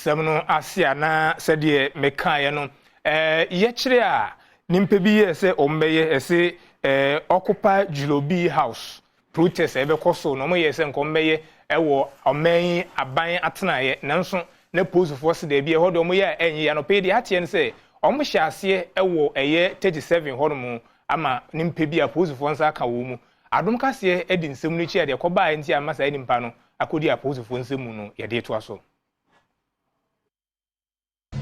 nsɛm asia na sɛdeɛ mekaeɛ no yɛkyerɛ a nimpa bi yɛ sɛ ɔmbɛyɛ ɛsɛ occupy Julobi house protest ɛbɛkɔ so no mo yɛ sɛ nkɔmbɛyɛ ɛwɔ ɔman aban atenaeɛ nanso na police force de bi ɛhɔ de ɔmo yɛ ɛnyi ya no pɛ de ateɛ no sɛ ɔmo hyɛ aseɛ ɛwɔ ɛyɛ 37 hɔ no mu ama nimpa bi a police force aka wɔ mu Adom Kasee edi nsɛm no chi ade kɔbaa nti ama saa nimpa no akodi a police force nsɛm mu no yɛde to aso.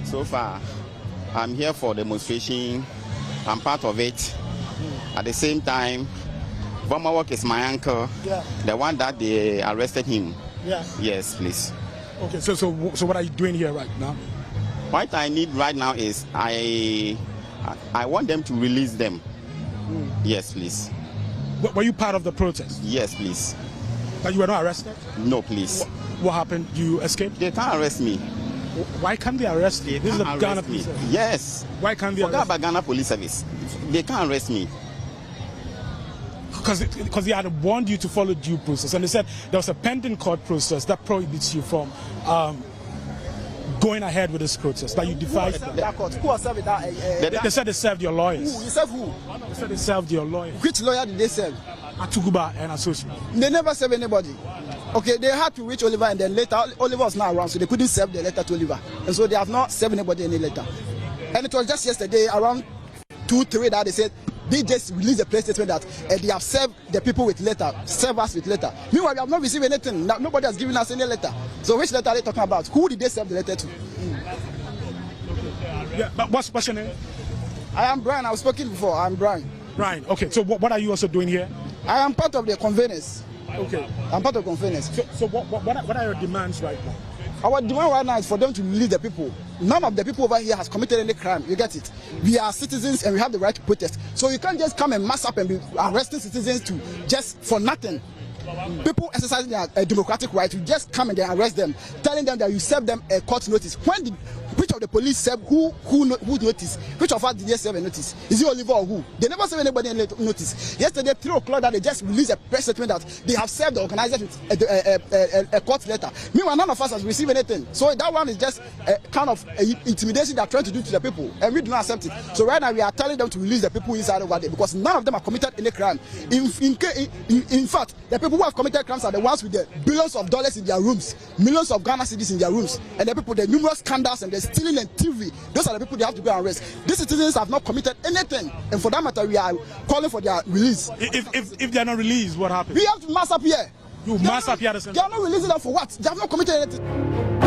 So far I'm here for demonstration. I'm part of it. At the same time, Vomawok is my uncle, the one that they arrested him. Yeah. Yes, please. Okay, so what are you doing here right now? What I need right now is I want them to release them. Yes, please. Were you part of the protest? Yes, please. But you were not arrested? No, please. What happened? You escaped? They can't arrest me. Why can't they arrest you? This is the Ghana Police Service. Yes. Why can't they arrest me? arrest about Ghana Police Service. They can't arrest me. Because they had warned you to follow due process, and they said there was a pending court process that prohibits you from going ahead with this protest. That you defied them. Who was served that? They said they served your lawyers. Who? You served who? They said they served your lawyers. Which lawyer did they serve? Atuguba and Associates. They never served anybody. Okay, they had to reach Oliver, and then later Oliver was not around, so they couldn't serve the letter to Oliver, and so they have not served anybody any letter. And it was just yesterday around 2-3 that they said they just released a press statement that they have served the people with letter, serve us with letter. Meanwhile, we have not received anything. Nobody has given us any letter. So which letter are they talking about? Who did they serve the letter to? Yeah, but what's your name? I am Brian. I've spoken before. I'm Brian. Brian. Okay. So what are you also doing here? I am part of the conveners. Okay. I'm part of conveners. So what are your demands right now? Our demand right now is for them to release the people. None of the people over here has committed any crime. You get it? We are citizens and we have the right to protest. So you can't just come and mass up and be arresting citizens to just for nothing. People exercising their democratic right, you just come and then arrest them, telling them that you serve them a court notice. Which of the police serve who notice? Which of us did they serve a notice? Is it Oliver or who? They never serve anybody a notice. Yesterday, 3 o'clock, that they just released a press statement that they have served the organizers with a court letter. Meanwhile, none of us has received anything. So that one is just a kind of intimidation they are trying to do to the people, and we do not accept it. So right now, we are telling them to release the people inside over there because none of them have committed any crime. In fact, the people who have committed crimes are the ones with the billions of dollars in their rooms, millions of Ghana cedis in their rooms, and the people, the numerous scandals and the stealing and TV. Those are the people they have to go and arrest. These citizens have not committed anything, and for that matter, we are calling for their release. If they are not released, what happens? We have to mass up here. You mass up here. They are not releasing them for what? They have not committed anything.